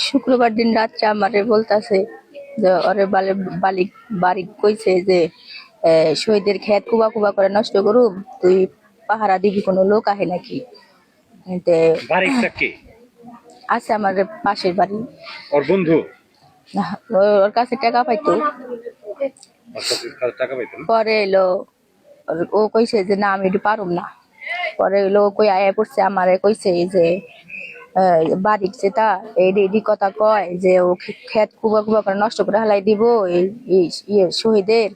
শুক্রবার দিন রাত্রে আমারে বলতাছে যে ওরে বালিক বাড়ি কইছে যে শহীদের ক্ষেত কুবা কুবা করে নষ্ট করুম, তুই পাহারা দিবি, কোনো লোক আহে নাকি? তে বাড়িটা কে? আছে আমার পাশের বাড়ি। ওর বন্ধু? ওর কাছে টাকা পাইতো। ওর কাছে টাকা পাইতেন? পরে এলো ও কইছে যে না আমি এটা পারুম না। পরে এলো কই আয়া পড়ছে আমারে কইছে যে বাড়ির যেটা এই কথা কয় যে ও ক্ষেত কুবা কুবা করে নষ্ট করে হালাই দিব এই ইয়ে শহীদের,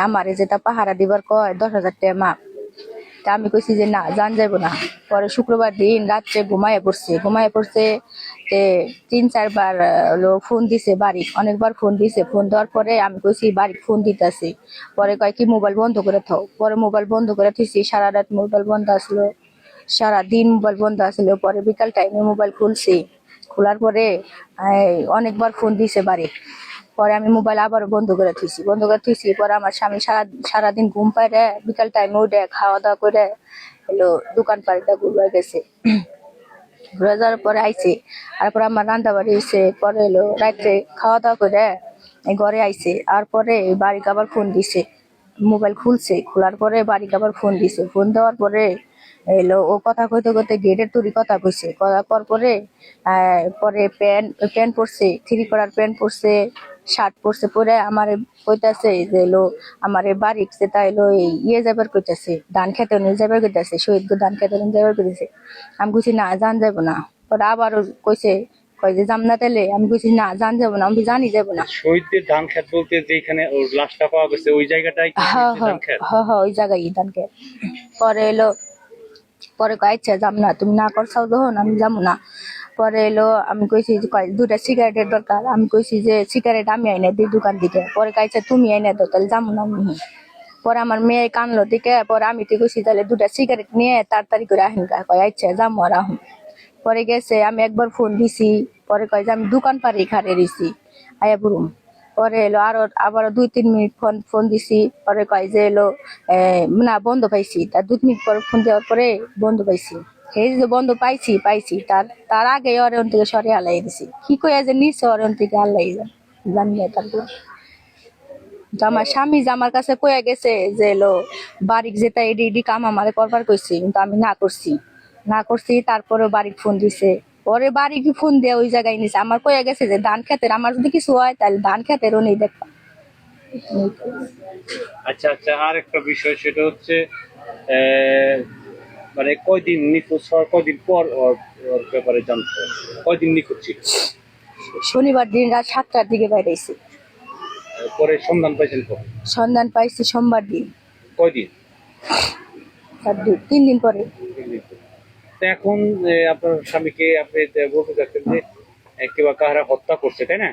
আমারে যেটা পাহারা দিবার কয় 10,000 টাকা মাপ। তা আমি কইছি যে না জান যাইব না। পরে শুক্রবার দিন রাত্রে ঘুমায় পড়ছে তে 3-4 বার হলো ফোন দিছে বাড়ি, অনেকবার ফোন দিছে। ফোন দেওয়ার পরে আমি কইছি বাড়ি ফোন দিতেছি। পরে কয় কি মোবাইল বন্ধ করে থাও। পরে মোবাইল বন্ধ করে থুইছি, সারা রাত মোবাইল বন্ধ আসলো, সারাদিন মোবাইল বন্ধ আসলো। পরে বিকাল টাইমে মোবাইল খুলছি, খোলার পরে অনেকবার ফোন দিছে বাড়ি। পরে আমি মোবাইল আবার বন্ধ করে থুইছি। পরে আমার স্বামী সারাদিন ঘুম পাইরে বিকাল টাইমে উঠে খাওয়া দাওয়া করে হলো দোকান পাড়িটা ঘুরবা গেছে। ঘুরে যাওয়ার পরে আইছে, তারপর আমার রান্না বাড়ি হয়েছে। পরে এলো রাত্রে খাওয়া দাওয়া করে ঘরে আইছে, আর পরে বাড়িকে আবার ফোন দিছে। মোবাইল খুলছে, খোলার পরে বাড়িকে আবার ফোন দিছে। ফোন দেওয়ার পরে এলো ও কথা কইতে কইতে গেটের তুরি কথা কইছে। করার পরে পরে প্যান্ট পরছে, 3 কলার প্যান্ট পরছে, শার্ট পরছে। পরে আমার কইতাছে যে এলো আমার বাড়ি যেটা এলো ইয়ে যাবার কইতাছে, ধান খেতে নিয়ে যাবার কইতাছে, শহীদ ধান খেতে নিয়ে যাবার কইতাছে। আমি কইছি না জান যাবো না। পরে আবারও কইছে, কয় যে জামনা তেলে। আমি কইছি না জান যাবো না, আমি জানি যাবো না। শহীদদের ধান খেত বলতে যেখানে ওর লাশটা পাওয়া গেছে ওই জায়গাটাই কি ধান খেত? হ্যাঁ ওই জায়গায় ধান খেত। পরে এলো পরে কয় আচ্ছা যাম না, তুমি না করছাও যখন আমি যাবো না। পরে এলো আমি কইছি যে কয় 2টা সিগারেটের দরকার। আমি কইছি যে সিগারেট আমি আইনা দিই দোকান থেকে। পরে কইছে তুমি আইনা দাও, তাহলে যাবো না আমি। পরে আমার মেয়ে কানলো দিকে, পরে আমি তো কইছি তাহলে 2টা সিগারেট নিয়ে তাড়াতাড়ি করে আহিন। কয় আচ্ছা যাবো আর আহুন। পরে গেছে, আমি একবার ফোন দিছি। পরে কয় যে আমি দোকান পাড়ি খাড়ে রইছি, আয়া বুড়ুম। পরে এলো আবারও 2-3 মিনিট ফোন দিছি। পরে কয় যে এলো না বন্ধ পাইছি। তার 2 মিনিট পরে ফোন দেওয়ার পরে বন্ধ পাইছি। এই যে বন্ধ পাইছি তার আগে ওরে ওন থেকে সরে হালাই দিছি। কি কইয়া যে নিচে ওরে ওন থেকে হালাই জানি না। তারপর আমার স্বামী যে আমার কাছে কইয়া গেছে যে এলো বাড়ির যেটা এডি কাম আমারে করবার কইছে, কিন্তু আমি না করছি। তারপরে বাড়ির ফোন দিছে। পরে বাড়ি কি ফোন দিয়ে ওই জায়গায় নিছে। আমার কইয়া গেছে যে ধান খেতের আমার যদি কিছু হয় তাহলে ধান খেতেরও নেই দেখবা। আচ্ছা আচ্ছা, আর একটা বিষয় সেটা হচ্ছে মানে কয়দিন নিখোঁজ হওয়ার কয়দিন পর ওর ব্যাপারে জানতো? কয়দিন নিখোঁজ ছিল? শনিবার দিন রাত 7টার দিকে বাইরেছি। পরে সন্ধান পাইছেন কখন? সন্ধান পাইছি সোমবার দিন। কয়দিন? 3 দিন পরে। 3 দিন পরে। তো এখন আপনার স্বামীকে আপনি বলতে চাচ্ছেন যে কেউ কাহারা হত্যা করছে, তাই না?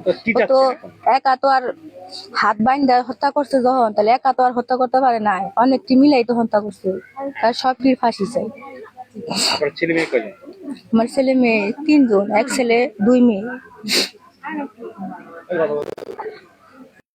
তো কি ও তো চাচ্ছেন এখন? একা তো আর হাত বাইন্ধা হত্যা করছে যখন, তাহলে একা তো আর হত্যা করতে পারে না, অনেকটি মিলাই তো হত্যা করছে। তার সবটির ফাঁসি চাই। আপনার ছেলে মেয়ে কয়জন? আমার ছেলে মেয়ে 3 জন, 1 ছেলে 2 মেয়ে।